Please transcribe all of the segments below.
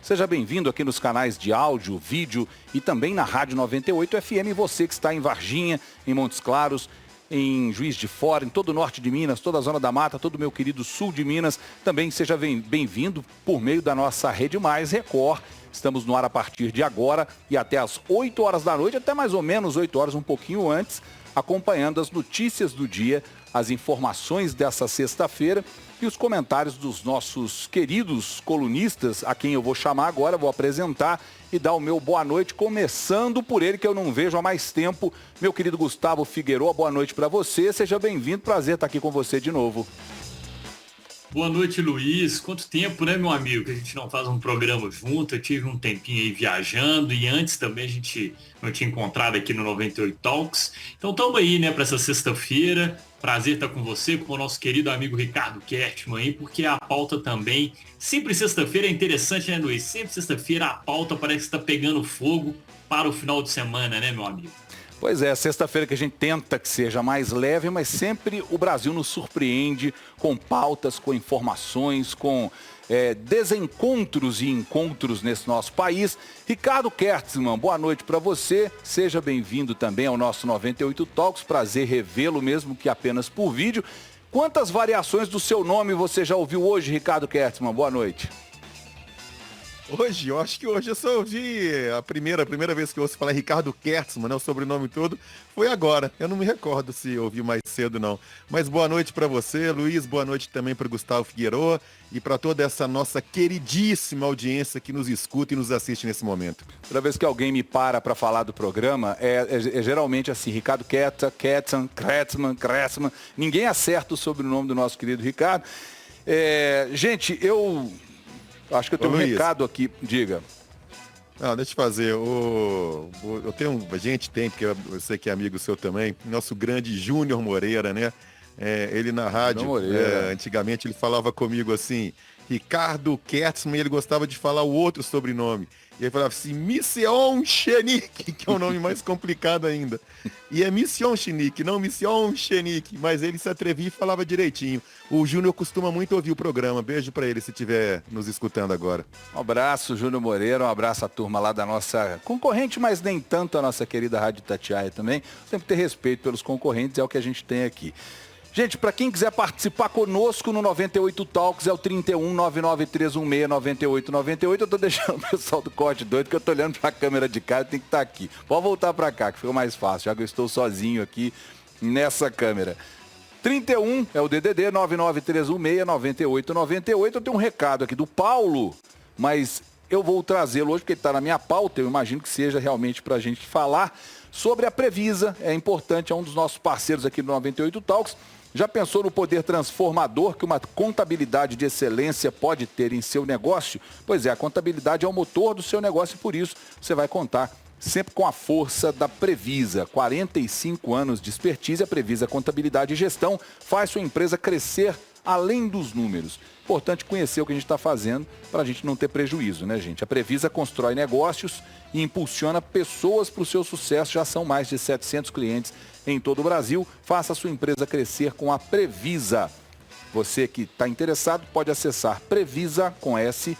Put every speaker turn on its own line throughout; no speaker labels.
Seja bem-vindo aqui nos canais de áudio, vídeo e também na Rádio 98 FM. Você que está em Varginha, em Montes Claros, em Juiz de Fora, em todo o norte de Minas, toda a Zona da Mata, todo o meu querido sul de Minas. Também seja bem-vindo por meio da nossa Rede Mais Record. Estamos no ar a partir de agora e até às 8 horas da noite, até mais ou menos 8 horas, um pouquinho antes, acompanhando as notícias do dia, as informações dessa sexta-feira e os comentários dos nossos queridos colunistas, a quem eu vou chamar agora, vou apresentar e dar o meu boa noite, começando por ele, que eu não vejo há mais tempo, meu querido Gustavo Figueiredo. Boa noite para você, seja bem-vindo, prazer estar aqui com você de novo.
Boa noite, Luiz. Quanto tempo, né, meu amigo, que a gente não faz um programa junto. Eu tive um tempinho aí viajando e antes também a gente não tinha encontrado aqui no 98 Talks. Então estamos aí, né, para essa sexta-feira. Prazer estar com você, com o nosso querido amigo Ricardo Kertman aí, porque a pauta também, sempre sexta-feira é interessante, né, Luiz? Sempre sexta-feira a pauta parece que está pegando fogo para o final de semana, né, meu amigo?
Pois é, sexta-feira que a gente tenta que seja mais leve, mas sempre o Brasil nos surpreende com pautas, com informações, com desencontros e encontros nesse nosso país. Ricardo Kertzmann, boa noite para você. Seja bem-vindo também ao nosso 98 Talks. Prazer revê-lo mesmo que apenas por vídeo. Quantas variações do seu nome você já ouviu hoje, Ricardo Kertzmann? Boa noite.
Hoje, eu acho que hoje eu só ouvi a primeira vez que eu ouço falar Ricardo Kertzmann, né, o sobrenome todo, foi agora. Eu não me recordo se ouvi mais cedo, não. Mas boa noite para você, Luiz, boa noite também para Gustavo Figueiredo e para toda essa nossa queridíssima audiência que nos escuta e nos assiste nesse momento.
Toda vez que alguém me para falar do programa, é geralmente assim, Ricardo Kertzmann, ninguém acerta o sobrenome do nosso querido Ricardo. Gente, eu acho que eu tenho um recado aqui, diga.
Não, deixa eu fazer. Eu tenho, a gente tem, porque eu sei que é amigo seu também, nosso grande Júnior Moreira, né? Ele na rádio, antigamente ele falava comigo assim, Ricardo Kertzmann, ele gostava de falar o outro sobrenome. E ele falava assim, Mission Chenique, que é o nome mais complicado ainda. E é Mission Chenique, não Mission Chenique, mas ele se atrevia e falava direitinho. O Júnior costuma muito ouvir o programa. Beijo pra ele se estiver nos escutando agora.
Um abraço, Júnior Moreira, um abraço à turma lá da nossa concorrente, mas nem tanto a nossa querida Rádio Itatiaia também. Sempre ter respeito pelos concorrentes, é o que a gente tem aqui. Gente, para quem quiser participar conosco no 98 Talks, é o 31 99316 9898. Eu tô deixando o pessoal do corte doido, que eu tô olhando para a câmera de cá e tem que estar aqui. Pode voltar para cá, que fica mais fácil, já que eu estou sozinho aqui nessa câmera. 31 é o DDD 99316 9898. Eu tenho um recado aqui do Paulo, mas eu vou trazê-lo hoje porque ele está na minha pauta. Eu imagino que seja realmente para a gente falar sobre a Previsa. É importante, é um dos nossos parceiros aqui do 98 Talks. Já pensou no poder transformador que uma contabilidade de excelência pode ter em seu negócio? Pois é, a contabilidade é o motor do seu negócio e por isso você vai contar sempre com a força da Previsa. 45 anos de expertise, a Previsa Contabilidade e Gestão faz sua empresa crescer além dos números. Importante conhecer o que a gente está fazendo para a gente não ter prejuízo, né, gente? A Previsa constrói negócios e impulsiona pessoas para o seu sucesso. Já são mais de 700 clientes em todo o Brasil. Faça a sua empresa crescer com a Previsa. Você que está interessado pode acessar previsa.com.br.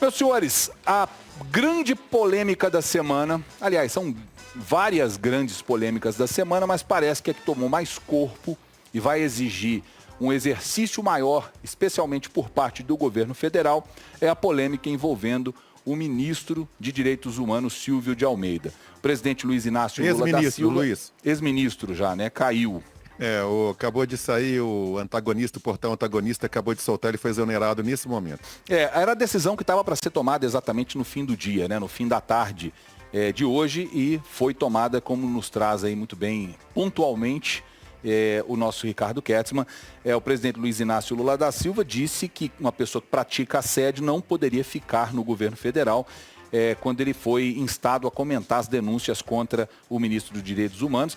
Meus senhores, a grande polêmica da semana, aliás, são várias grandes polêmicas da semana, mas parece que a que tomou mais corpo e vai exigir um exercício maior, especialmente por parte do governo federal, é a polêmica envolvendo o ministro de Direitos Humanos, Silvio de Almeida. O presidente Luiz Inácio Lula da Silva, ex-ministro já, né, caiu.
Acabou de sair o antagonista, o portal antagonista acabou de soltar, ele foi exonerado nesse momento.
Era a decisão que estava para ser tomada exatamente no fim do dia, né, no fim da tarde de hoje, e foi tomada, como nos traz aí muito bem, pontualmente, o nosso Ricardo Kertzmann. O presidente Luiz Inácio Lula da Silva disse que uma pessoa que pratica assédio não poderia ficar no governo federal, quando ele foi instado a comentar as denúncias contra o ministro dos Direitos Humanos,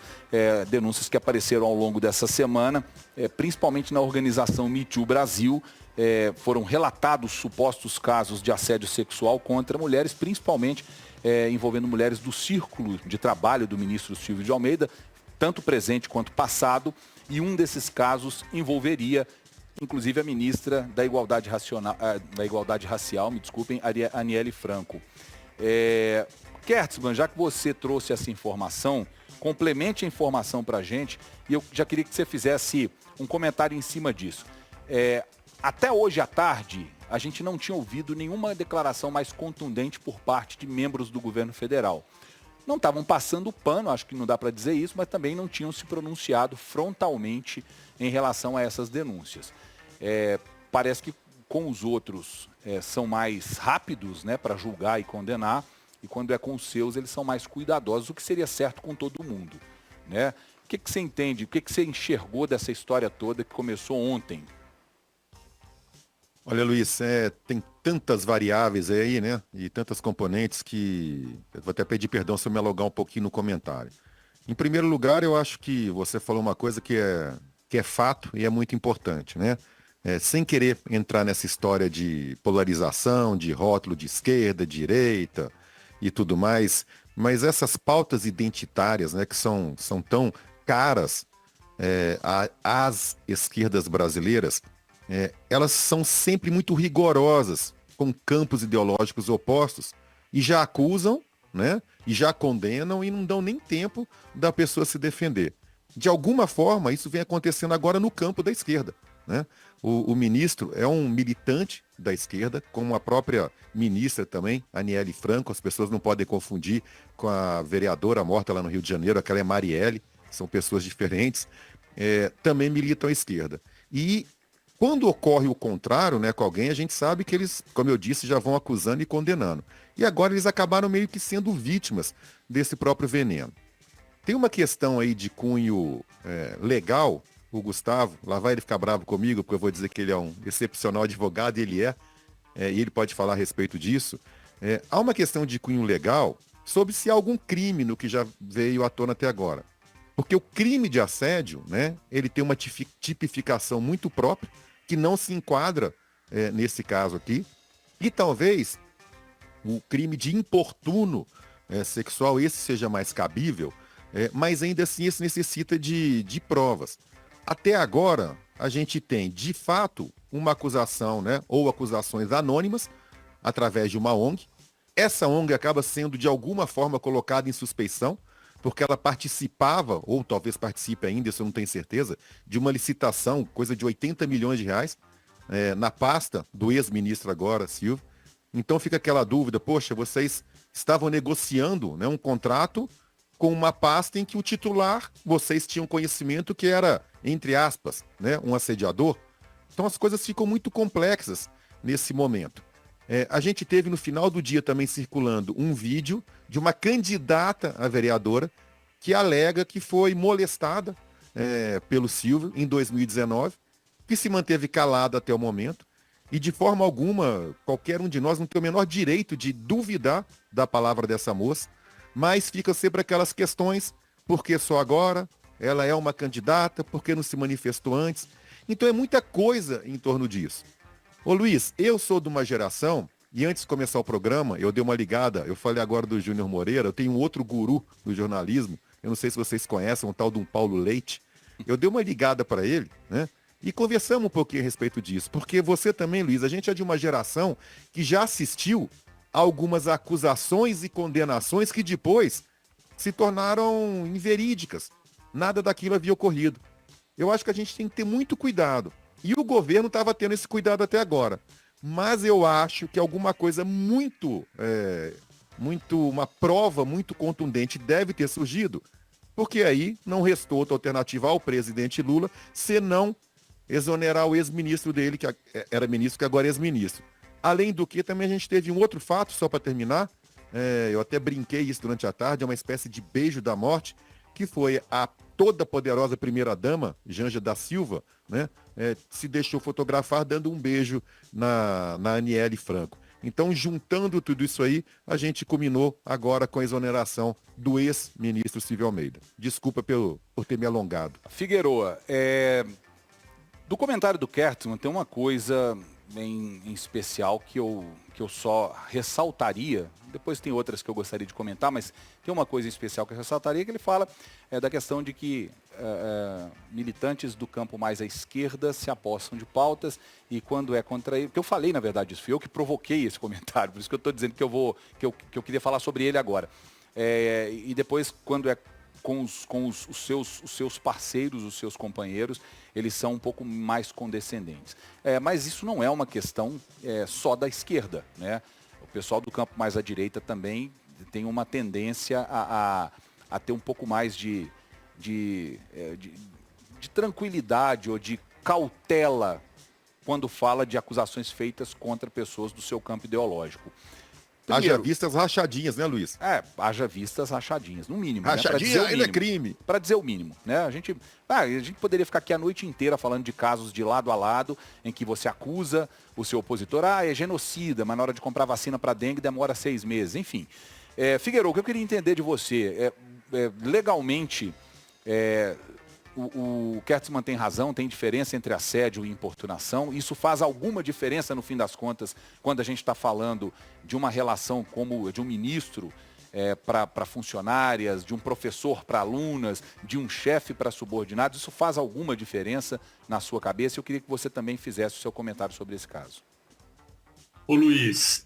denúncias que apareceram ao longo dessa semana, principalmente na organização Me Too Brasil. Foram relatados supostos casos de assédio sexual contra mulheres, principalmente envolvendo mulheres do círculo de trabalho do ministro Silvio de Almeida, tanto presente quanto passado, e um desses casos envolveria inclusive a ministra da Igualdade Racial, me desculpem, Aniele Franco. Kertzmann, já que você trouxe essa informação, complemente a informação para a gente e eu já queria que você fizesse um comentário em cima disso. Até hoje à tarde, a gente não tinha ouvido nenhuma declaração mais contundente por parte de membros do governo federal. Não estavam passando pano, acho que não dá para dizer isso, mas também não tinham se pronunciado frontalmente em relação a essas denúncias. Parece que com os outros são mais rápidos, né, para julgar e condenar, e quando é com os seus eles são mais cuidadosos, o que seria certo com todo mundo, né? O que você entende, o que você enxergou dessa história toda que começou ontem?
Olha, Luiz, tem tantas variáveis aí, né? E tantas componentes que eu vou até pedir perdão se eu me alongar um pouquinho no comentário. Em primeiro lugar, eu acho que você falou uma coisa que é fato e é muito importante, né? Sem querer entrar nessa história de polarização, de rótulo de esquerda, direita e tudo mais, mas essas pautas identitárias, né, que são tão caras às esquerdas brasileiras, elas são sempre muito rigorosas com campos ideológicos opostos e já acusam, né, e já condenam e não dão nem tempo da pessoa se defender. De alguma forma, isso vem acontecendo agora no campo da esquerda, né? O ministro é um militante da esquerda, como a própria ministra também, Aniele Franco, as pessoas não podem confundir com a vereadora morta lá no Rio de Janeiro, aquela é Marielle, são pessoas diferentes, também militam à esquerda. E quando ocorre o contrário, né, com alguém, a gente sabe que eles, como eu disse, já vão acusando e condenando. E agora eles acabaram meio que sendo vítimas desse próprio veneno. Tem uma questão aí de cunho legal, o Gustavo, lá vai ele ficar bravo comigo, porque eu vou dizer que ele é um excepcional advogado, e ele e ele pode falar a respeito disso. Há uma questão de cunho legal sobre se há algum crime no que já veio à tona até agora. Porque o crime de assédio, né, ele tem uma tipificação muito própria, que não se enquadra nesse caso aqui. E talvez o crime de importuno sexual, esse seja mais cabível, mas ainda assim esse necessita de provas. Até agora, a gente tem, de fato, uma acusação, né, ou acusações anônimas, através de uma ONG. Essa ONG acaba sendo, de alguma forma, colocada em suspeição, porque ela participava, ou talvez participe ainda, isso eu não tenho certeza, de uma licitação, coisa de 80 milhões de reais, na pasta do ex-ministro agora, Silvio. Então fica aquela dúvida, poxa, vocês estavam negociando, né, um contrato com uma pasta em que o titular, vocês tinham conhecimento que era, entre aspas, né, um assediador. Então as coisas ficam muito complexas nesse momento. A gente teve no final do dia também circulando um vídeo de uma candidata a vereadora que alega que foi molestada pelo Silvio em 2019, que se manteve calada até o momento, e de forma alguma, qualquer um de nós não tem o menor direito de duvidar da palavra dessa moça, mas fica sempre aquelas questões, por que só agora? Ela é uma candidata, por que não se manifestou antes? Então é muita coisa em torno disso. Ô Luiz, eu sou de uma geração, e antes de começar o programa, eu dei uma ligada, eu falei agora do Júnior Moreira, eu tenho um outro guru do jornalismo, eu não sei se vocês conhecem, um tal de um Paulo Leite. Eu dei uma ligada para ele, né? E conversamos um pouquinho a respeito disso, porque você também, Luiz, a gente é de uma geração que já assistiu a algumas acusações e condenações que depois se tornaram inverídicas. Nada daquilo havia ocorrido. Eu acho que a gente tem que ter muito cuidado. E o governo estava tendo esse cuidado até agora. Mas eu acho que alguma coisa uma prova muito contundente deve ter surgido, porque aí não restou outra alternativa ao presidente Lula, senão exonerar o ex-ministro dele, que era ministro, que agora é ex-ministro. Além do que, também a gente teve um outro fato, só para terminar, eu até brinquei isso durante a tarde, é uma espécie de beijo da morte, que foi a toda poderosa primeira-dama, Janja da Silva, né, se deixou fotografar dando um beijo na Aniele Franco. Então, juntando tudo isso aí, a gente culminou agora com a exoneração do ex-ministro Silvio Almeida. Desculpa por ter me alongado.
Figueroa, do comentário do Kertzmann tem uma coisa em especial que eu só ressaltaria, depois tem outras que eu gostaria de comentar, mas tem uma coisa em especial que eu ressaltaria, que ele fala da questão de que militantes do campo mais à esquerda se apossam de pautas e quando é contra ele, que eu falei na verdade isso, fui eu que provoquei esse comentário, por isso que eu estou dizendo que eu queria falar sobre ele agora. E depois quando é com os seus parceiros, os seus companheiros, eles são um pouco mais condescendentes. Mas isso não é uma questão só da esquerda, né? O pessoal do campo mais à direita também tem uma tendência a ter um pouco mais de tranquilidade ou de cautela quando fala de acusações feitas contra pessoas do seu campo ideológico.
Primeiro, haja vistas rachadinhas, né, Luiz?
Haja vistas rachadinhas, no mínimo.
Rachadinha
né?
ainda é crime.
Para dizer o mínimo, né? A gente poderia ficar aqui a noite inteira falando de casos de lado a lado, em que você acusa o seu opositor, é genocida, mas na hora de comprar vacina para dengue demora 6 meses, enfim. Figueiredo, o que eu queria entender de você, legalmente, o Kertzmann tem razão, tem diferença entre assédio e importunação. Isso faz alguma diferença, no fim das contas, quando a gente está falando de uma relação como de um ministro para funcionárias, de um professor para alunas, de um chefe para subordinados? Isso faz alguma diferença na sua cabeça? Eu queria que você também fizesse o seu comentário sobre esse caso.
Ô Luiz,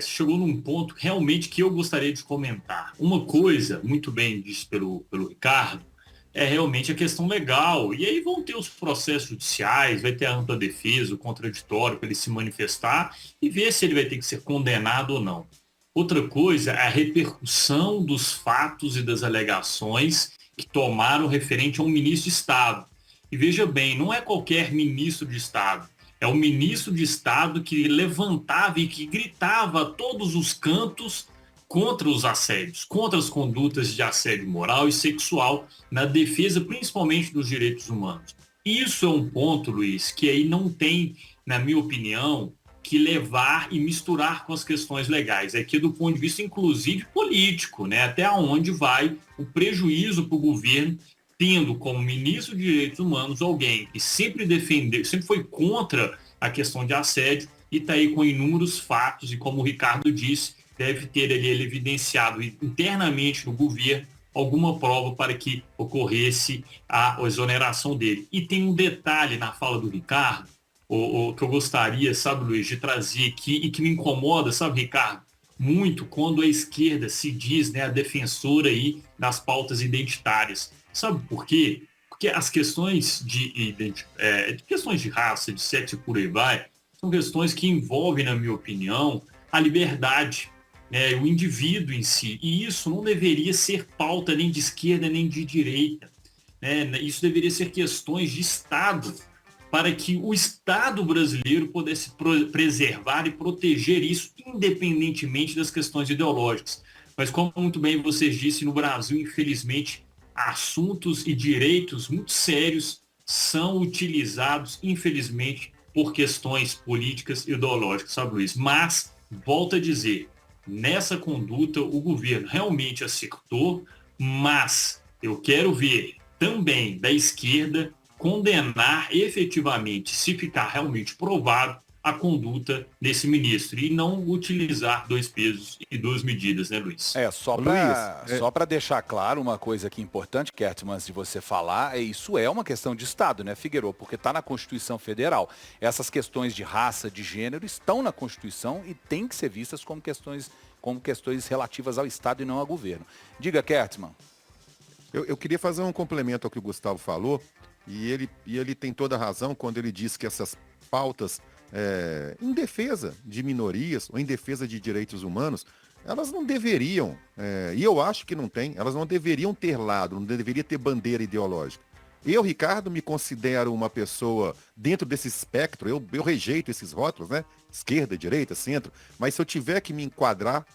chegou num ponto realmente que eu gostaria de comentar. Uma coisa, muito bem dito pelo Ricardo, é realmente a questão legal. E aí vão ter os processos judiciais, vai ter a ampla defesa, o contraditório para ele se manifestar e ver se ele vai ter que ser condenado ou não. Outra coisa é a repercussão dos fatos e das alegações que tomaram referente a um ministro de Estado. E veja bem, não é qualquer ministro de Estado. É o ministro de Estado que levantava e que gritava a todos os cantos contra os assédios, contra as condutas de assédio moral e sexual, na defesa principalmente dos direitos humanos. Isso é um ponto, Luiz, que aí não tem, na minha opinião, que levar e misturar com as questões legais. Aqui do ponto de vista, inclusive, político, né? Até onde vai o prejuízo para o governo, tendo como ministro de Direitos Humanos alguém que sempre defendeu, sempre foi contra a questão de assédio e está aí com inúmeros fatos e, como o Ricardo disse, deve ter ele evidenciado internamente no governo alguma prova para que ocorresse a exoneração dele. E tem um detalhe na fala do Ricardo, que eu gostaria, sabe, Luiz, de trazer aqui e que me incomoda, sabe, Ricardo, muito quando a esquerda se diz, né, a defensora aí das pautas identitárias. Sabe por quê? Porque as questões questões de raça, de sexo e por aí vai, são questões que envolvem, na minha opinião, a liberdade, o indivíduo em si. E isso não deveria ser pauta nem de esquerda nem de direita. Isso deveria ser questões de Estado, para que o Estado brasileiro pudesse preservar e proteger isso, independentemente das questões ideológicas. Mas, como muito bem vocês disseram, no Brasil, infelizmente, assuntos e direitos muito sérios são utilizados, infelizmente, por questões políticas e ideológicas, sabe, Luiz? Mas, volto a dizer, nessa conduta o governo realmente acertou, mas eu quero ver também da esquerda condenar efetivamente, se ficar realmente provado, a conduta desse ministro e não utilizar 2 pesos e 2 medidas, né, Luiz?
Só para deixar claro uma coisa aqui importante, Kertzmann, antes de você falar, isso é uma questão de Estado, né, Figueiredo? Porque está na Constituição Federal. Essas questões de raça, de gênero, estão na Constituição e têm que ser vistas como questões relativas ao Estado e não ao governo. Diga, Kertzmann.
Eu queria fazer um complemento ao que o Gustavo falou, e ele tem toda a razão quando ele diz que essas pautas em defesa de minorias ou em defesa de direitos humanos, elas não deveriam, e eu acho que não tem, elas não deveriam ter lado, não deveria ter bandeira ideológica. Eu, Ricardo, me considero uma pessoa dentro desse espectro, eu rejeito esses rótulos, né? Esquerda, direita, centro, mas se eu tiver que me enquadrar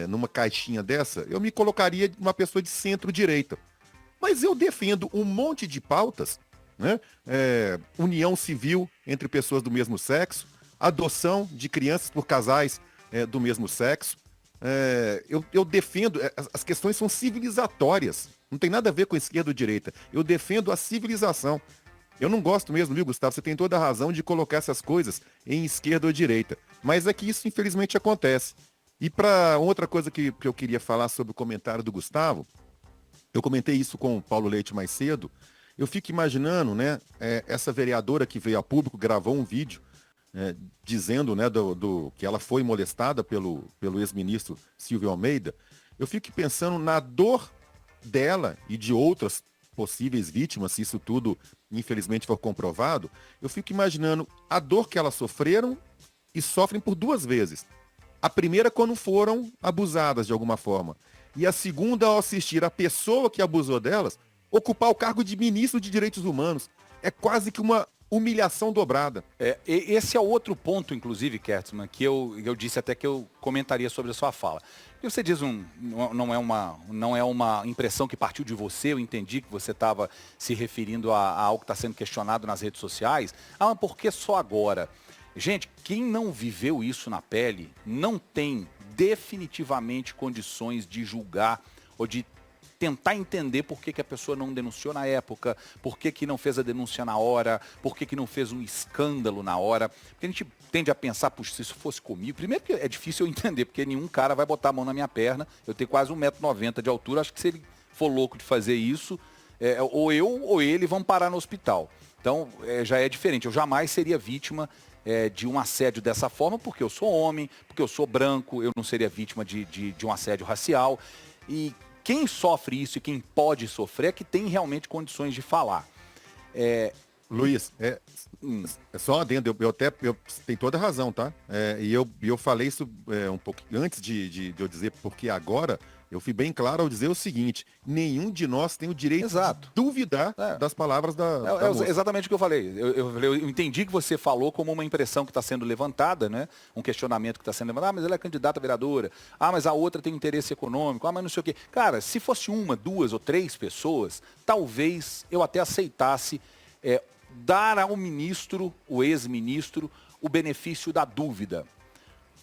numa caixinha dessa, eu me colocaria uma pessoa de centro-direita. Mas eu defendo um monte de pautas, né? União civil entre pessoas do mesmo sexo, adoção de crianças por casais do mesmo sexo. Eu defendo, as questões são civilizatórias, não tem nada a ver com esquerda ou direita. Eu defendo a civilização. Eu não gosto mesmo, viu, Gustavo? Você tem toda a razão de colocar essas coisas em esquerda ou direita. Mas é que isso, infelizmente, acontece. E para outra coisa que eu queria falar sobre o comentário do Gustavo, eu comentei isso com o Paulo Leite mais cedo, eu fico imaginando, né, essa vereadora que veio a público, gravou um vídeo dizendo, né, que ela foi molestada pelo ex-ministro Silvio Almeida. Eu fico pensando na dor dela e de outras possíveis vítimas, se isso tudo, infelizmente, for comprovado. Eu fico imaginando a dor que elas sofreram e sofrem por duas vezes. A primeira quando foram abusadas de alguma forma. E a segunda ao assistir a pessoa que abusou delas ocupar o cargo de ministro de Direitos Humanos. É quase que uma humilhação dobrada.
Esse é outro ponto, inclusive, Kertzmann, que eu disse até que eu comentaria sobre a sua fala. E você diz, não é uma impressão que partiu de você, eu entendi que você estava se referindo a algo que está sendo questionado nas redes sociais. Ah, mas por que só agora? Gente, quem não viveu isso na pele não tem definitivamente condições de julgar ou de tentar entender por que a pessoa não denunciou na época, por que não fez a denúncia na hora, por que não fez um escândalo na hora. Porque a gente tende a pensar, puxa, se isso fosse comigo, primeiro que é difícil eu entender, porque nenhum cara vai botar a mão na minha perna, eu tenho quase 1,90 m de altura, acho que se ele for louco de fazer isso, ou eu ou ele vão parar no hospital. Então, já é diferente, eu jamais seria vítima de um assédio dessa forma, porque eu sou homem, porque eu sou branco, eu não seria vítima de um assédio racial. E quem sofre isso e quem pode sofrer é que tem realmente condições de falar.
Luiz, só adendo, eu tenho toda a razão, tá? E eu falei isso um pouco antes de eu dizer porque agora, eu fui bem claro ao dizer o seguinte: nenhum de nós tem o direito de duvidar das palavras da moça.
Exatamente o que eu falei. Eu entendi que você falou como uma impressão que está sendo levantada, né? Um questionamento que está sendo levantado. Ah, mas ela é candidata a vereadora. Ah, mas a outra tem interesse econômico. Ah, mas não sei o quê. Cara, se fosse uma, duas ou três pessoas, talvez eu até aceitasse dar ao ministro, o ex-ministro, o benefício da dúvida.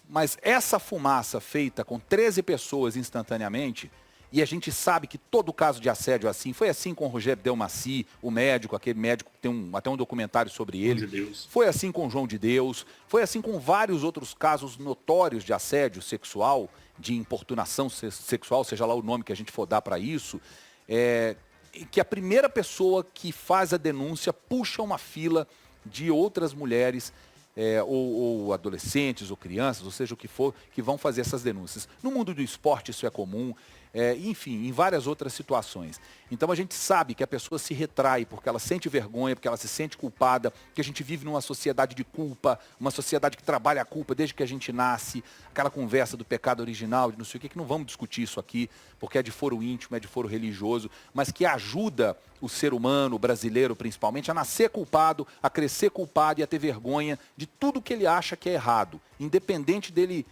Mas essa fumaça feita com 13 pessoas instantaneamente, e a gente sabe que todo caso de assédio é assim, foi assim com o Rogério Delmaci, o médico, aquele médico que tem até um documentário sobre ele, foi assim com o João de Deus, foi assim com vários outros casos notórios de assédio sexual, de importunação sexual, seja lá o nome que a gente for dar para isso, que a primeira pessoa que faz a denúncia puxa uma fila de outras mulheres, ou adolescentes, ou crianças, ou seja o que for, que vão fazer essas denúncias. No mundo do esporte isso é comum, enfim, em várias outras situações. Então a gente sabe que a pessoa se retrai porque ela sente vergonha, porque ela se sente culpada, que a gente vive numa sociedade de culpa, uma sociedade que trabalha a culpa desde que a gente nasce, aquela conversa do pecado original, de não sei o que não vamos discutir isso aqui, porque é de foro íntimo, é de foro religioso, mas que ajuda o ser humano, o brasileiro principalmente, a nascer culpado, a crescer culpado e a ter vergonha de tudo que ele acha que é errado, independente dele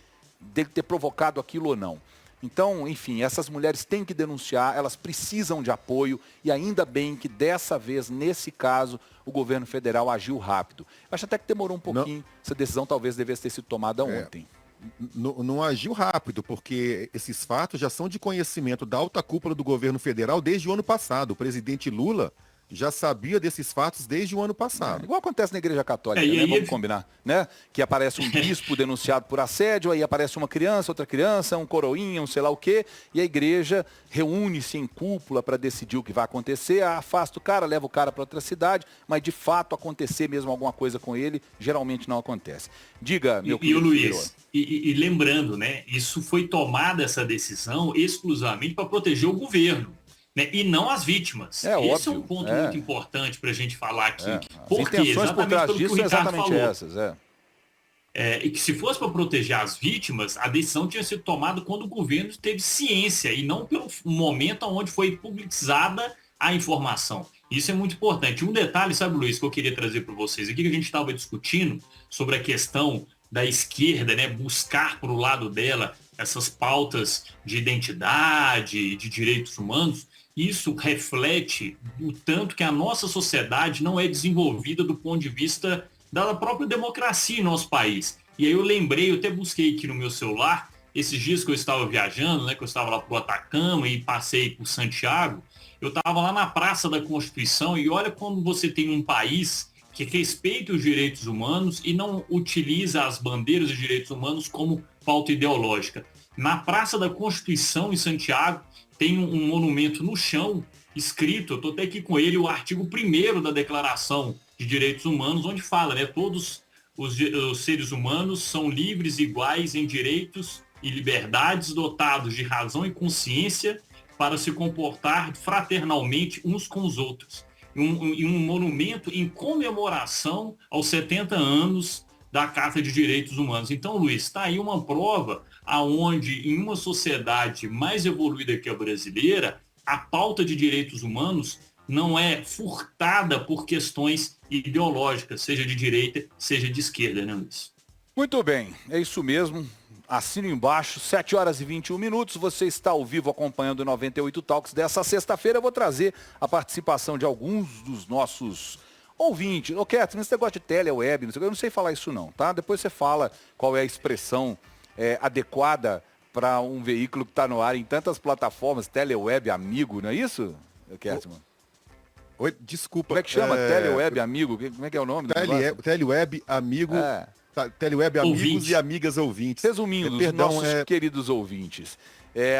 ter provocado aquilo ou não. Então, enfim, essas mulheres têm que denunciar, elas precisam de apoio e ainda bem que dessa vez, nesse caso, o governo federal agiu rápido. Acho até que demorou um pouquinho, essa decisão talvez devesse ter sido tomada ontem.
Não agiu rápido, porque esses fatos já são de conhecimento da alta cúpula do governo federal desde o ano passado. O presidente Lula já sabia desses fatos desde o ano passado.
Igual acontece na Igreja Católica, né? Vamos combinar, né? Que aparece um bispo denunciado por assédio, aí aparece uma criança, outra criança, um coroinha, um sei lá o quê, e a igreja reúne-se em cúpula para decidir o que vai acontecer, afasta o cara, leva o cara para outra cidade, mas de fato acontecer mesmo alguma coisa com ele, geralmente não acontece. Diga, meu querido.
E o Luiz, e lembrando, né? Isso foi tomada essa decisão exclusivamente para proteger o governo. Né? E não as vítimas. Esse é um ponto muito importante para a gente falar aqui.
Porque as intenções por trás disso são exatamente essas.
E que se fosse para proteger as vítimas, a decisão tinha sido tomada quando o governo teve ciência e não pelo momento onde foi publicizada a informação. Isso é muito importante. Um detalhe, sabe, Luiz, que eu queria trazer para vocês aqui, que a gente estava discutindo sobre a questão da esquerda, né, buscar para o lado dela essas pautas de identidade, de direitos humanos. Isso reflete o tanto que a nossa sociedade não é desenvolvida do ponto de vista da própria democracia em nosso país. E aí eu lembrei, eu até busquei aqui no meu celular, esses dias que eu estava viajando, né, que eu estava lá para o Atacama e passei por Santiago, Eu estava lá na Praça da Constituição e olha como você tem um país que respeita os direitos humanos e não utiliza as bandeiras dos direitos humanos como pauta ideológica. Na Praça da Constituição, em Santiago, tem um monumento no chão, escrito, eu estou até aqui com ele, o artigo 1º da Declaração de Direitos Humanos, onde fala, né, todos os seres humanos são livres e iguais em direitos e liberdades, dotados de razão e consciência para se comportar fraternalmente uns com os outros. Um monumento em comemoração aos 70 anos da Carta de Direitos Humanos. Então, Luiz, está aí uma prova aonde, em uma sociedade mais evoluída que a brasileira, a pauta de direitos humanos não é furtada por questões ideológicas, seja de direita, seja de esquerda, né, Luiz?
Muito bem, é isso mesmo. Assino embaixo, 7 horas e 21 minutos. Você está ao vivo acompanhando o 98 Talks dessa sexta-feira. Eu vou trazer a participação de alguns dos nossos ouvintes. Ô, Kétman, esse negócio de teleweb, eu não sei falar isso não, tá? Depois você fala qual é a expressão adequada para um veículo que está no ar em tantas plataformas, teleweb amigo, não é isso, Kétman?
Oi, desculpa.
Como é que chama? Teleweb amigo? Como é que é o nome?
Teleweb amigo. Teleweb amigos
Ouvinte.
E amigas ouvintes.
Resumindo, nossos queridos ouvintes.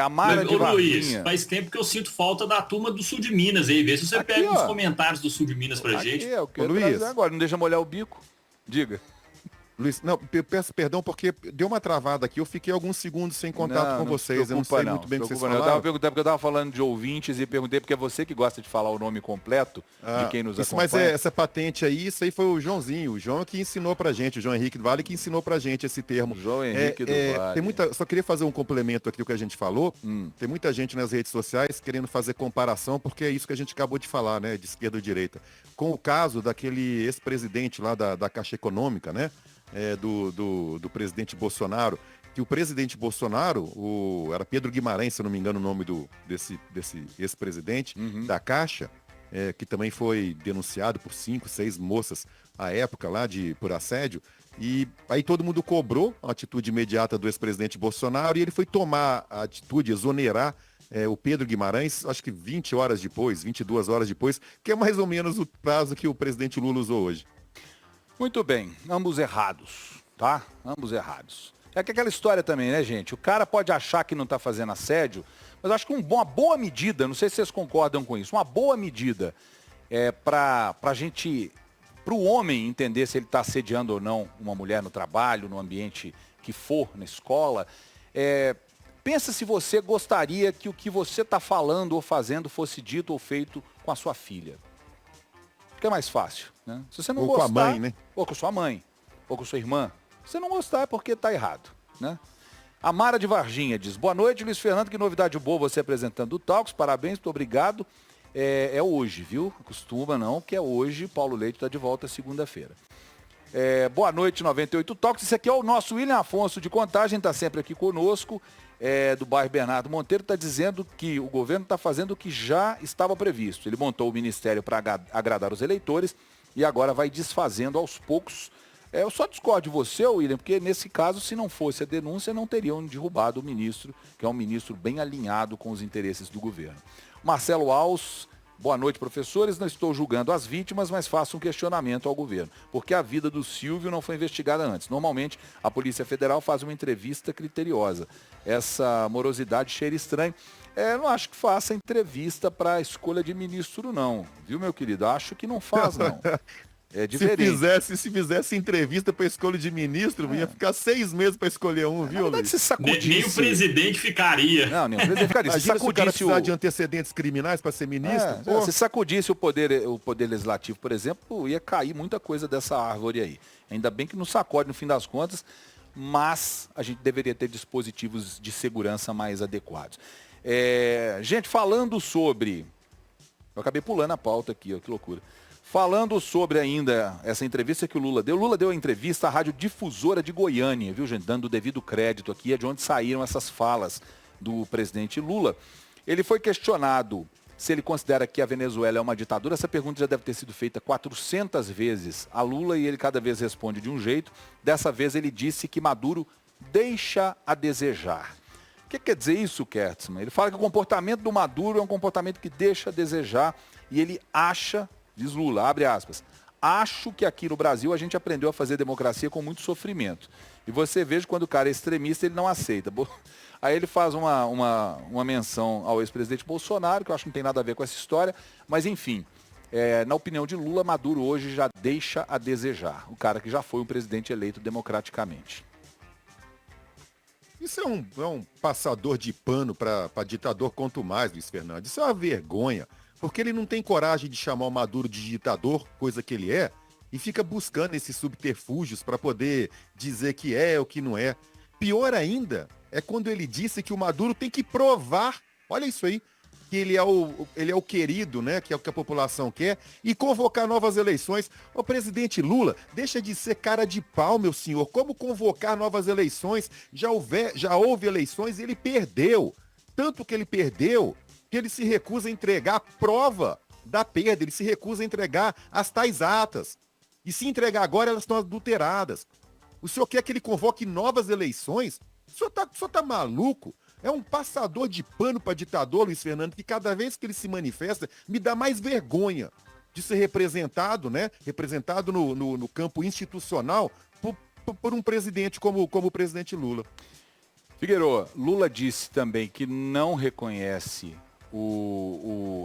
A Mara de Varginha.
Luiz, faz tempo que eu sinto falta da turma do Sul de Minas aí. Vê se você pega uns comentários do Sul de Minas pra gente.
Eu quero Luiz, agora, não deixa molhar o bico. Diga.
Luiz, não, peço perdão porque deu uma travada aqui, eu fiquei alguns segundos sem contato com vocês, eu não sei muito bem o que vocês falaram. Eu estava perguntando
porque eu estava falando de ouvintes e perguntei porque é você que gosta de falar o nome completo de quem nos acompanha.
Mas essa patente aí, isso aí foi o Joãozinho, o João que ensinou pra gente, o João Henrique do Vale que ensinou pra gente esse termo.
João Henrique do Vale.
Só queria fazer um complemento aqui do que a gente falou, tem muita gente nas redes sociais querendo fazer comparação, porque é isso que a gente acabou de falar, né, de esquerda ou direita, com o caso daquele ex-presidente lá da Caixa Econômica, né, do presidente Bolsonaro, que o presidente Bolsonaro, era Pedro Guimarães, se eu não me engano o nome desse ex-presidente da Caixa, que também foi denunciado por 5, 6 moças à época lá por assédio, e aí todo mundo cobrou a atitude imediata do ex-presidente Bolsonaro e ele foi tomar a atitude, exonerar o Pedro Guimarães, acho que 20 horas depois, 22 horas depois, que é mais ou menos o prazo que o presidente Lula usou hoje.
Muito bem, ambos errados, tá? Ambos errados. É que aquela história também, né, gente? O cara pode achar que não está fazendo assédio, mas eu acho que uma boa medida, não sei se vocês concordam com isso, uma boa medida para o homem entender se ele está assediando ou não uma mulher no trabalho, no ambiente que for, na escola, pensa se você gostaria que o que você está falando ou fazendo fosse dito ou feito com a sua filha. Que é mais fácil, né? Se você não gostar,
com a mãe, né?
Ou com sua mãe, ou com sua irmã. Se você não gostar é porque está errado, né? A Mara de Varginha diz, boa noite, Luiz Fernando, que novidade boa você apresentando o Talks, parabéns, muito obrigado. É hoje, viu? Costuma não, que é hoje, Paulo Leite está de volta segunda-feira. Boa noite, 98 Talks, esse aqui é o nosso William Afonso de Contagem, está sempre aqui conosco, do bairro Bernardo Monteiro, está dizendo que o governo está fazendo o que já estava previsto. Ele montou o ministério para agradar os eleitores e agora vai desfazendo aos poucos. Eu só discordo de você, William, porque nesse caso, se não fosse a denúncia, não teriam derrubado o ministro, que é um ministro bem alinhado com os interesses do governo. Marcelo Alves, boa noite, professores. Não estou julgando as vítimas, mas faço um questionamento ao governo. Porque a vida do Silvio não foi investigada antes. Normalmente, a Polícia Federal faz uma entrevista criteriosa. Essa morosidade cheira estranho. Não acho que faça entrevista para a escolha de ministro, não. Viu, meu querido? Acho que não faz, não. É diferente.
Se fizesse entrevista para escolha de ministro, ia ficar 6 meses para escolher um, viu,
Luiz? Nem o presidente ficaria.
Não, nem o presidente ficaria.
Se o cara precisar de antecedentes criminais para ser ministro...
Se sacudisse o poder legislativo, por exemplo, ia cair muita coisa dessa árvore aí. Ainda bem que não sacode no fim das contas, mas a gente deveria ter dispositivos de segurança mais adequados. Gente, falando sobre... Eu acabei pulando a pauta aqui, ó, que loucura. Falando sobre ainda essa entrevista que o Lula deu a entrevista à Rádio Difusora de Goiânia, viu, gente? Dando o devido crédito aqui, é de onde saíram essas falas do presidente Lula. Ele foi questionado se ele considera que a Venezuela é uma ditadura. Essa pergunta já deve ter sido feita 400 vezes a Lula e ele cada vez responde de um jeito. Dessa vez ele disse que Maduro deixa a desejar. que quer dizer isso, Kertzmann? Ele fala que o comportamento do Maduro é um comportamento que deixa a desejar e ele acha, diz Lula, abre aspas, acho que aqui no Brasil a gente aprendeu a fazer democracia com muito sofrimento. E você veja quando o cara é extremista, ele não aceita. Aí ele faz uma menção ao ex-presidente Bolsonaro, que eu acho que não tem nada a ver com essa história, mas enfim, na opinião de Lula, Maduro hoje já deixa a desejar. O cara que já foi um presidente eleito democraticamente.
Isso é um passador de pano para ditador quanto mais, Luiz Fernando. Isso é uma vergonha, porque ele não tem coragem de chamar o Maduro de ditador, coisa que ele é, e fica buscando esses subterfúgios para poder dizer que é ou que não é. Pior ainda é quando ele disse que o Maduro tem que provar, olha isso aí, que ele é o querido, né, que é o que a população quer, e convocar novas eleições. O presidente Lula, deixa de ser cara de pau, meu senhor. Como convocar novas eleições? Já houve eleições e ele perdeu. Tanto que ele perdeu que ele se recusa a entregar a prova da perda, ele se recusa a entregar as tais atas. E se entregar agora, elas estão adulteradas. O senhor quer que ele convoque novas eleições? O senhor tá maluco? É um passador de pano para ditador, Luiz Fernando, que cada vez que ele se manifesta, me dá mais vergonha de ser representado, né? Representado no campo institucional por um presidente como o presidente Lula.
Figueiredo, Lula disse também que não reconhece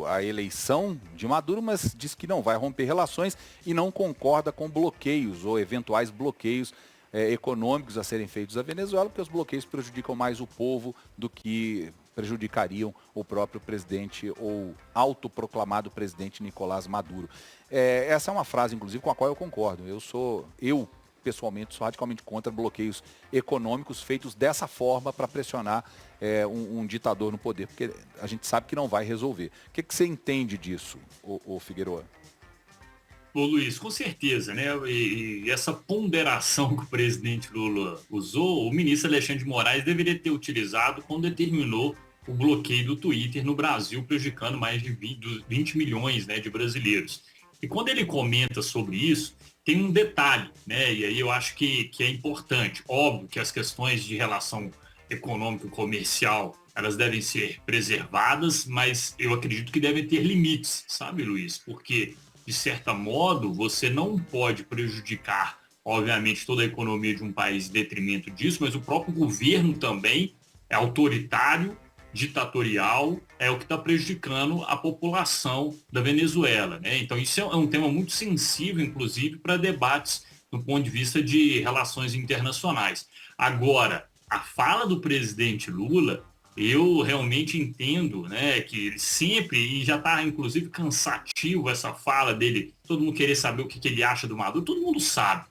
a eleição de Maduro, mas diz que não vai romper relações e não concorda com bloqueios ou eventuais bloqueios econômicos a serem feitos à Venezuela, porque os bloqueios prejudicam mais o povo do que prejudicariam o próprio presidente ou autoproclamado presidente Nicolás Maduro. Essa é uma frase, inclusive, com a qual eu concordo. Eu pessoalmente, sou radicalmente contra bloqueios econômicos feitos dessa forma para pressionar um ditador no poder, porque a gente sabe que não vai resolver. O que você entende disso, ô Figueiredo?
Ô Luiz, com certeza, né? E essa ponderação que o presidente Lula usou, o ministro Alexandre de Moraes deveria ter utilizado quando determinou o bloqueio do Twitter no Brasil, prejudicando mais de 20 milhões, né, de brasileiros. E quando ele comenta sobre isso, tem um detalhe, né? E aí eu acho que é importante. Óbvio que as questões de relação econômica e comercial, elas devem ser preservadas, mas eu acredito que devem ter limites, sabe, Luiz? Porque de certo modo, você não pode prejudicar, obviamente, toda a economia de um país em detrimento disso, mas o próprio governo também é autoritário, ditatorial, é o que está prejudicando a população da Venezuela, né? Então, isso é um tema muito sensível, inclusive, para debates do ponto de vista de relações internacionais. Agora, a fala do presidente Lula, eu realmente entendo, né, que ele sempre, e já está inclusive cansativo essa fala dele, todo mundo querer saber o que ele acha do Maduro, todo mundo sabe.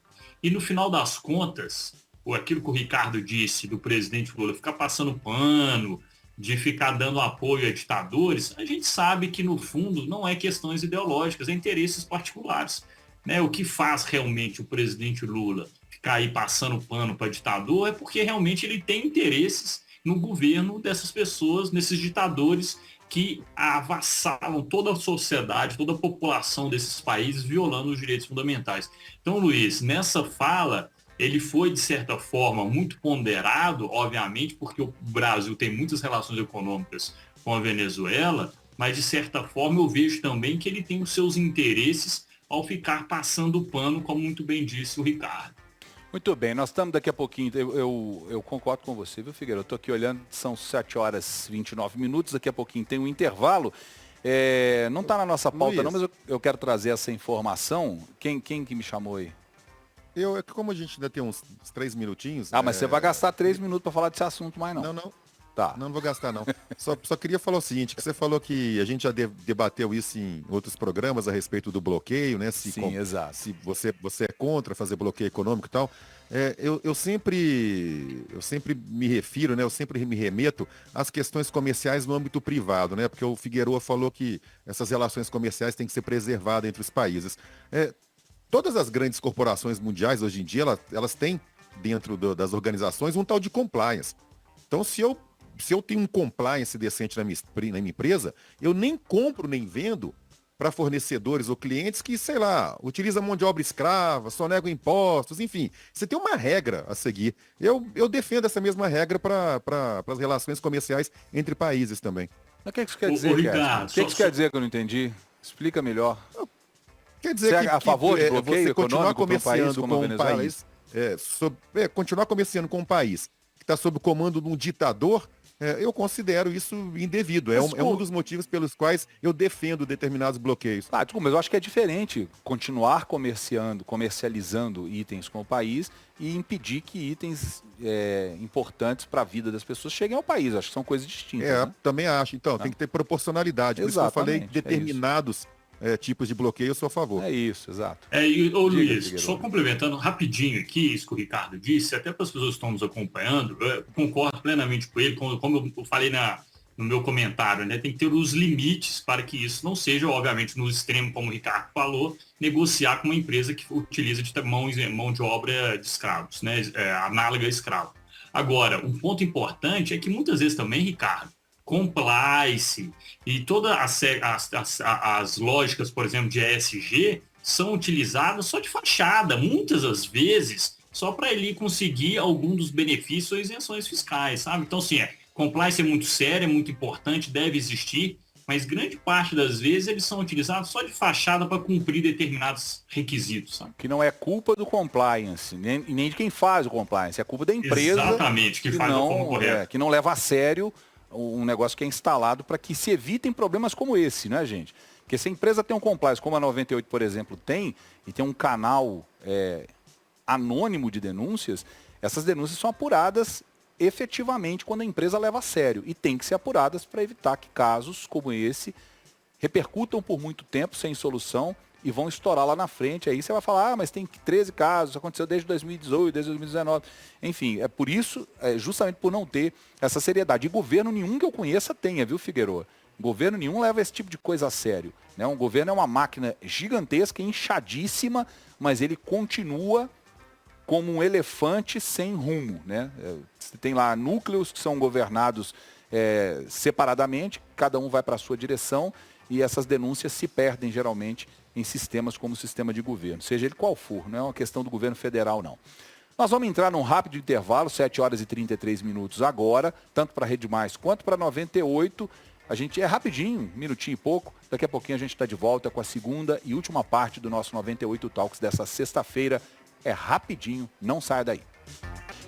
E no final das contas, aquilo que o Ricardo disse do presidente Lula, ficar passando pano, de ficar dando apoio a ditadores, a gente sabe que no fundo não é questões ideológicas, é interesses particulares. Né? O que faz realmente o presidente Lula ficar aí passando pano para ditador é porque realmente ele tem interesses no governo dessas pessoas, nesses ditadores que avassalam toda a sociedade, toda a população desses países, violando os direitos fundamentais. Então, Luiz, nessa fala, ele foi, de certa forma, muito ponderado, obviamente, porque o Brasil tem muitas relações econômicas com a Venezuela, mas, de certa forma, eu vejo também que ele tem os seus interesses ao ficar passando pano, como muito bem disse o Ricardo.
Muito bem, nós estamos daqui a pouquinho, eu concordo com você, viu, Figueiredo? Eu estou aqui olhando, são 7 horas e 29 minutos, daqui a pouquinho tem um intervalo. Não está na nossa pauta, Luiz, não, mas eu quero trazer essa informação. Quem que me chamou aí?
Como a gente ainda tem uns 3 minutinhos...
mas você vai gastar 3 minutos para falar desse assunto, mais não.
Não.
Tá.
Não vou gastar, não. Só queria falar o seguinte, que você falou que a gente já debateu isso em outros programas a respeito do bloqueio, né?
Sim, exato.
Se você é contra fazer bloqueio econômico e tal. Eu sempre me refiro, né? Eu sempre me remeto às questões comerciais no âmbito privado, né? Porque o Figueiredo falou que essas relações comerciais têm que ser preservadas entre os países. Todas as grandes corporações mundiais, hoje em dia, elas têm dentro das organizações um tal de compliance. Então, se eu tenho um compliance decente na minha empresa, eu nem compro nem vendo para fornecedores ou clientes que, sei lá, utilizam mão de obra escrava, sonegam impostos, enfim. Você tem uma regra a seguir. Eu defendo essa mesma regra para as relações comerciais entre países também.
Mas o que isso quer dizer, Ricardo? O que isso quer dizer que eu não entendi? Explica melhor.
Quer dizer
você é a favor de bloqueio econômico para um país como a Venezuela?
Continuar comerciando com um país que está sob o comando de um ditador, eu considero isso indevido. É um dos motivos pelos quais eu defendo determinados bloqueios.
Desculpa, mas eu acho que é diferente continuar comercializando itens com o país e impedir que itens importantes para a vida das pessoas cheguem ao país. Acho que são coisas distintas. Né?
Também acho. Então, tem que ter proporcionalidade. Por isso que eu falei determinados tipos de bloqueio, eu sou a favor.
É isso, exato.
Luiz, só complementando rapidinho aqui isso que o Ricardo disse, até para as pessoas que estão nos acompanhando, eu concordo plenamente com ele, como eu falei no meu comentário, né? Tem que ter os limites para que isso não seja, obviamente, no extremo, como o Ricardo falou, negociar com uma empresa que utiliza de mão de obra de escravos, né? Análoga a escravo. Agora, um ponto importante é que muitas vezes também, Ricardo, compliance e todas as lógicas, por exemplo, de ESG, são utilizadas só de fachada, muitas das vezes, só para ele conseguir algum dos benefícios ou isenções fiscais, sabe? Então, assim, compliance é muito sério, é muito importante, deve existir, mas grande parte das vezes eles são utilizados só de fachada para cumprir determinados requisitos, sabe?
Que não é culpa do compliance, nem de quem faz o compliance, é culpa da empresa.
Exatamente, que faz a forma correta.
Que não leva a sério um negócio que é instalado para que se evitem problemas como esse, né, gente? Porque se a empresa tem um compliance, como a 98, por exemplo, tem, e tem um canal anônimo de denúncias, essas denúncias são apuradas efetivamente quando a empresa leva a sério. E tem que ser apuradas para evitar que casos como esse repercutam por muito tempo sem solução e vão estourar lá na frente. Aí você vai falar, mas tem 13 casos, aconteceu desde 2018, desde 2019. Enfim, é por isso, justamente por não ter essa seriedade. E governo nenhum que eu conheça tenha, viu, Figueiredo? Governo nenhum leva esse tipo de coisa a sério. Né? Um governo é uma máquina gigantesca, inchadíssima, mas ele continua como um elefante sem rumo. Né? Você tem lá núcleos que são governados separadamente, cada um vai para a sua direção, e essas denúncias se perdem geralmente em sistemas como o sistema de governo, seja ele qual for, não é uma questão do governo federal, não. Nós vamos entrar num rápido intervalo, 7 horas e 33 minutos agora, tanto para a Rede Mais quanto para a 98. A gente é rapidinho, um minutinho e pouco. Daqui a pouquinho a gente está de volta com a segunda e última parte do nosso 98 Talks dessa sexta-feira. É rapidinho, não saia daí.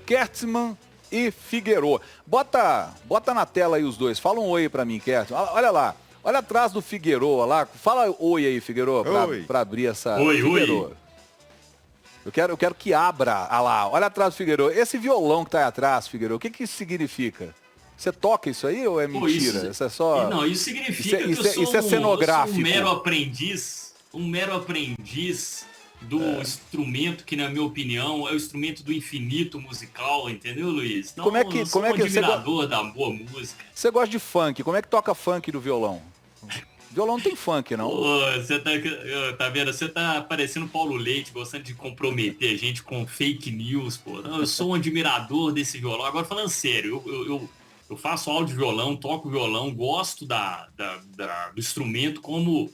Kertzmann e Figueiredo. Bota na tela aí os dois. Fala um oi para mim, Kertzmann. Olha lá. Olha atrás do Figueiredo lá. Fala oi aí, Figueiredo, para abrir essa...
Oi,
Figueiredo.
Oi.
Eu quero que abra. Lá. Olha atrás do Figueiredo. Esse violão que tá aí atrás, Figueiredo, o que isso significa? Você toca isso aí ou é mentira? Isso é só...
Não, isso significa que
isso é cenográfico.
Eu sou um mero aprendiz do instrumento que, na minha opinião, é o instrumento do infinito musical, entendeu, Luiz? Então, eu sou um admirador da boa música.
Você gosta de funk? Como é que toca funk do violão? Violão não tem funk, não.
Você tá vendo? Você tá parecendo Paulo Leite, gostando de comprometer a gente com fake news, pô. Não, eu sou um admirador desse violão. Agora, falando sério, eu faço áudio de violão, toco violão, gosto do instrumento como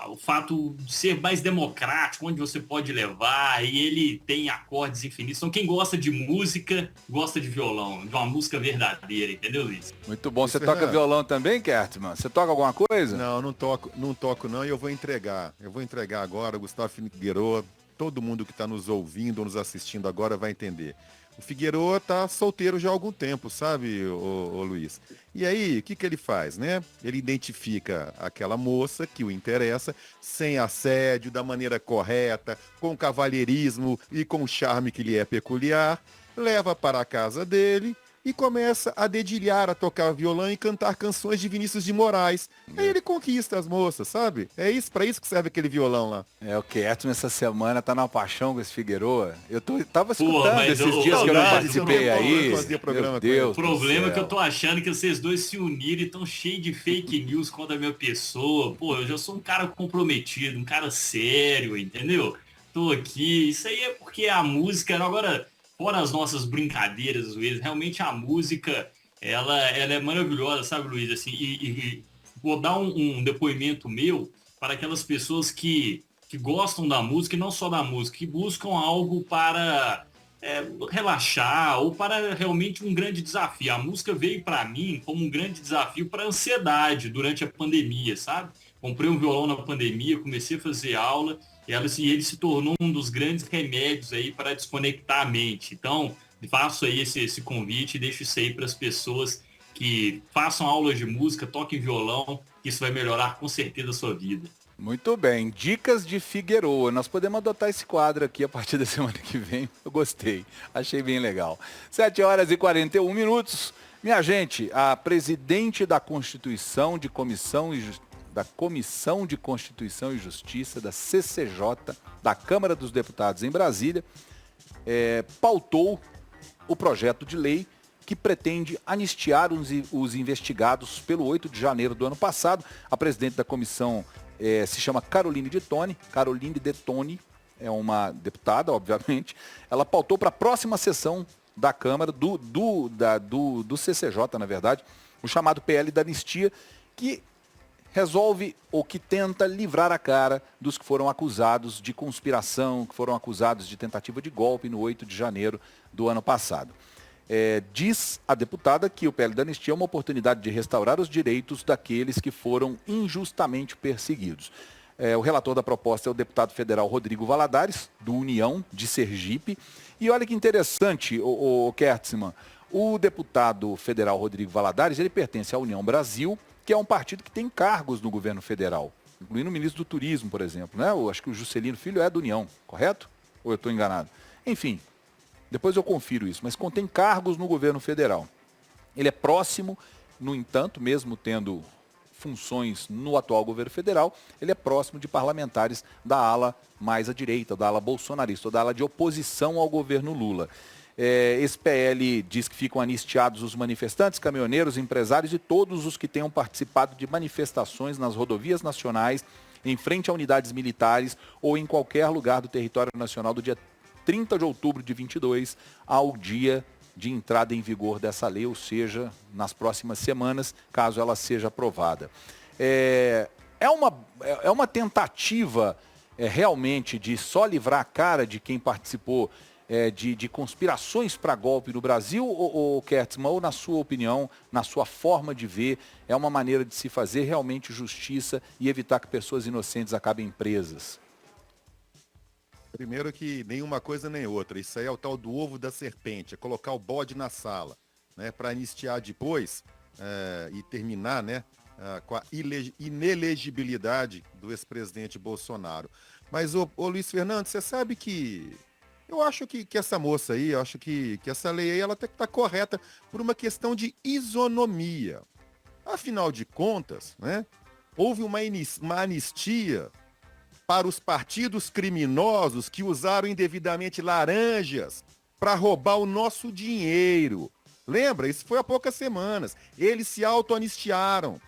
o fato de ser mais democrático, onde você pode levar, e ele tem acordes infinitos. Então, quem gosta de música, gosta de violão, de uma música verdadeira, entendeu, Luiz?
Muito bom. Você toca violão também, Kertzmann? Você toca alguma coisa?
Não toco não, e eu vou entregar. Eu vou entregar agora, Gustavo Figueiredo, todo mundo que está nos ouvindo ou nos assistindo agora vai entender. O Figueiredo tá solteiro já há algum tempo, sabe, ô Luiz? E aí, o que ele faz, né? Ele identifica aquela moça que o interessa, sem assédio, da maneira correta, com cavalheirismo e com o charme que lhe é peculiar, leva para a casa dele e começa a dedilhar, a tocar violão e cantar canções de Vinícius de Moraes. Aí ele conquista as moças, sabe? É isso, para isso que serve aquele violão lá.
O Kertzmann essa semana tá na paixão com esse Figueiredo. Tava escutando esses dias que eu não participei aí.
Meu Deus. O problema é que eu tô achando que vocês dois se uniram e estão cheios de fake news contra a minha pessoa. Pô, eu já sou um cara comprometido, um cara sério, entendeu? Tô aqui. Isso aí é porque a música... Agora... Fora as nossas brincadeiras, Luiz, realmente a música, ela é maravilhosa, sabe, Luiz? Assim, e vou dar um depoimento meu, para aquelas pessoas que gostam da música e não só da música, que buscam algo para relaxar ou para realmente um grande desafio. A música veio para mim como um grande desafio para a ansiedade durante a pandemia, sabe? Comprei um violão na pandemia, comecei a fazer aula e ele se tornou um dos grandes remédios aí para desconectar a mente. Então, faço aí esse convite e deixo isso aí para as pessoas que façam aulas de música, toquem violão, que isso vai melhorar com certeza a sua vida.
Muito bem, dicas de Figueroa. Nós podemos adotar esse quadro aqui a partir da semana que vem. Eu gostei, achei bem legal. 7h41. Minha gente, a presidente da Constituição da Comissão de Constituição e Justiça, da CCJ, da Câmara dos Deputados em Brasília, pautou o projeto de lei que pretende anistiar os investigados pelo 8 de janeiro do ano passado. A presidente da comissão se chama Caroline Detoni, é uma deputada, obviamente. Ela pautou para a próxima sessão da Câmara, do CCJ, na verdade, o chamado PL da anistia, que resolve ou que tenta livrar a cara dos que foram acusados de conspiração, que foram acusados de tentativa de golpe no 8 de janeiro do ano passado. Diz a deputada que o PL da anistia é uma oportunidade de restaurar os direitos daqueles que foram injustamente perseguidos. O relator da proposta é o deputado federal Rodrigo Valadares, do União de Sergipe. E olha que interessante, o Kertzmann, o deputado federal Rodrigo Valadares, ele pertence à União Brasil, que é um partido que tem cargos no governo federal, incluindo o ministro do Turismo, por exemplo, né? Eu acho que o Juscelino Filho é da União, correto? Ou eu estou enganado? Enfim, depois eu confiro isso, mas contém cargos no governo federal. Ele é próximo, no entanto, mesmo tendo funções no atual governo federal, ele é próximo de parlamentares da ala mais à direita, da ala bolsonarista, ou da ala de oposição ao governo Lula. Esse PL diz que ficam anistiados os manifestantes, caminhoneiros, empresários e todos os que tenham participado de manifestações nas rodovias nacionais, em frente a unidades militares ou em qualquer lugar do território nacional do dia 30 de outubro de 22 ao dia de entrada em vigor dessa lei, ou seja, nas próximas semanas, caso ela seja aprovada. É uma tentativa realmente de só livrar a cara de quem participou de conspirações para golpe no Brasil, ou Kertzmann, ou na sua opinião, na sua forma de ver, é uma maneira de se fazer realmente justiça e evitar que pessoas inocentes acabem presas?
Primeiro que nenhuma coisa nem outra. Isso aí é o tal do ovo da serpente, é colocar o bode na sala, né, para anistiar depois e terminar, né, com a inelegibilidade do ex-presidente Bolsonaro. Mas, ô Luiz Fernando, você sabe que eu acho que essa moça aí, eu acho que essa lei aí, ela até que está correta por uma questão de isonomia. Afinal de contas, né, houve uma anistia para os partidos criminosos que usaram indevidamente laranjas para roubar o nosso dinheiro. Lembra? Isso foi há poucas semanas. Eles se auto-anistiaram.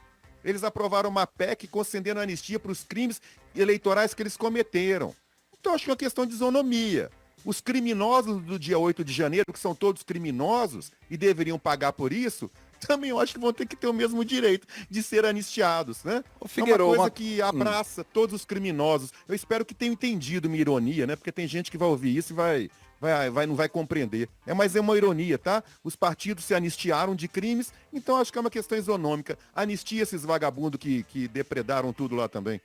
Eles aprovaram uma PEC concedendo anistia para os crimes eleitorais que eles cometeram. Então, acho que é uma questão de isonomia. Os criminosos do dia 8 de janeiro, que são todos criminosos e deveriam pagar por isso, também eu acho que vão ter que ter o mesmo direito de ser anistiados, né? É uma coisa que abraça todos os criminosos. Eu espero que tenham entendido minha ironia, né? Porque tem gente que vai ouvir isso e não vai compreender. Mas é uma ironia, tá? Os partidos se anistiaram de crimes, então acho que é uma questão isonômica. Anistia esses vagabundos que depredaram tudo lá também.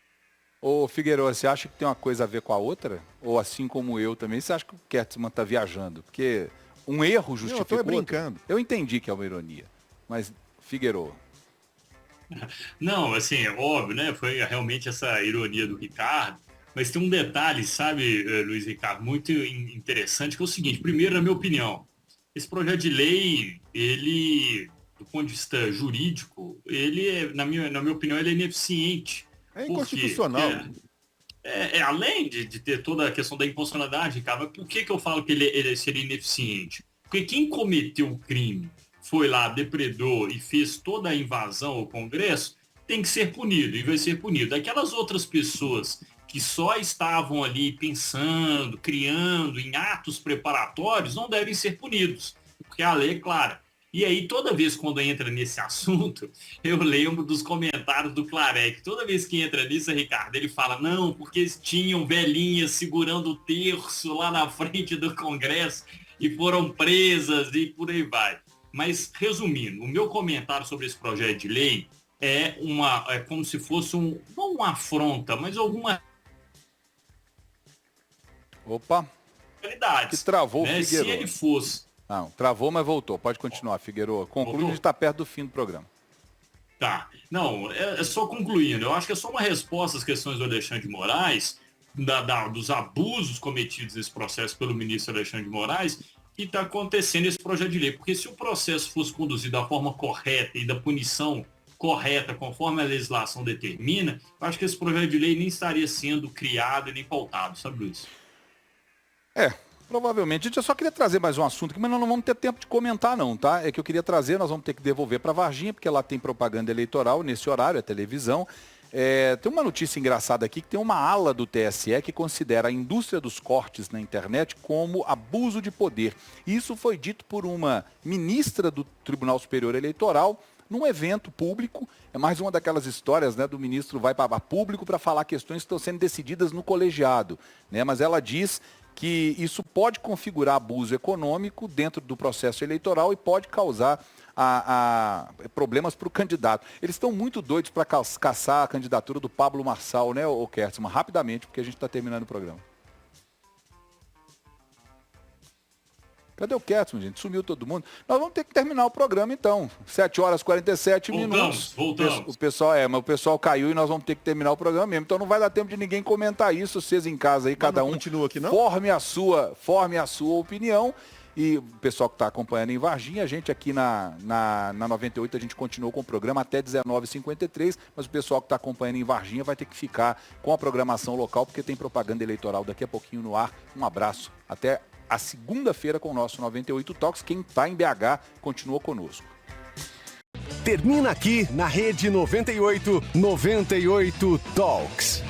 Ô Figueroa, você acha que tem uma coisa a ver com a outra? Ou assim como eu também, você acha que o Kertzmann está viajando? Porque um erro justifica
eu tô brincando.
Eu entendi que é uma ironia. Mas, Figueroa.
Não, assim, é óbvio, né? Foi realmente essa ironia do Ricardo. Mas tem um detalhe, sabe, Luiz Ricardo, muito interessante, que é o seguinte. Primeiro, na minha opinião, esse projeto de lei, ele, do ponto de vista jurídico, ele, na minha opinião, ele é ineficiente.
É inconstitucional.
Além de ter toda a questão da inconstitucionalidade, Ricardo, mas por que eu falo que ele seria ineficiente? Porque quem cometeu o crime, foi lá, depredou e fez toda a invasão ao Congresso, tem que ser punido e vai ser punido. Aquelas outras pessoas que só estavam ali pensando, criando em atos preparatórios, não devem ser punidos, porque a lei é clara. E aí, toda vez quando entra nesse assunto, eu lembro dos comentários do Clarec. Toda vez que entra nisso, Ricardo, ele fala, não, porque eles tinham velhinhas segurando o terço lá na frente do Congresso e foram presas e por aí vai. Mas, resumindo, o meu comentário sobre esse projeto de lei é como se fosse não uma afronta, mas alguma...
Opa!
Que
travou o Figueiredo.
Se ele fosse...
Não, travou, mas voltou. Pode continuar, Figueiredo. Conclui, a gente está perto do fim do programa.
Tá. Não, é só concluindo. Eu acho que é só uma resposta às questões do Alexandre de Moraes, dos abusos cometidos nesse processo pelo ministro Alexandre de Moraes, que está acontecendo esse projeto de lei. Porque se o processo fosse conduzido da forma correta e da punição correta, conforme a legislação determina, eu acho que esse projeto de lei nem estaria sendo criado e nem pautado, sabe, Luiz?
Provavelmente. Gente, eu só queria trazer mais um assunto aqui, mas nós não vamos ter tempo de comentar não, tá? É que eu queria trazer, nós vamos ter que devolver para Varginha, porque lá tem propaganda eleitoral nesse horário, é televisão. Tem uma notícia engraçada aqui, que tem uma ala do TSE que considera a indústria dos cortes na internet como abuso de poder. Isso foi dito por uma ministra do Tribunal Superior Eleitoral, num evento público. É mais uma daquelas histórias, né, do ministro vai para público para falar questões que estão sendo decididas no colegiado, né? Mas ela diz que isso pode configurar abuso econômico dentro do processo eleitoral e pode causar problemas para o candidato. Eles estão muito doidos para caçar a candidatura do Pablo Marçal, né, ô Kertzmann? Rapidamente, porque a gente está terminando o programa. Cadê o Kertzmann, gente? Sumiu todo mundo. Nós vamos ter que terminar o programa, então. 7h47 minutos.
Voltamos.
Mas o pessoal caiu e nós vamos ter que terminar o programa mesmo. Então não vai dar tempo de ninguém comentar isso. Vocês em casa aí, cada um
continua aqui, não?
Forme a sua opinião. E o pessoal que está acompanhando em Varginha, a gente aqui na 98, a gente continuou com o programa até 19h53, mas o pessoal que está acompanhando em Varginha vai ter que ficar com a programação local, porque tem propaganda eleitoral daqui a pouquinho no ar. Um abraço. Até a segunda-feira com o nosso 98 Talks. Quem está em BH, continua conosco.
Termina aqui na Rede 98 Talks.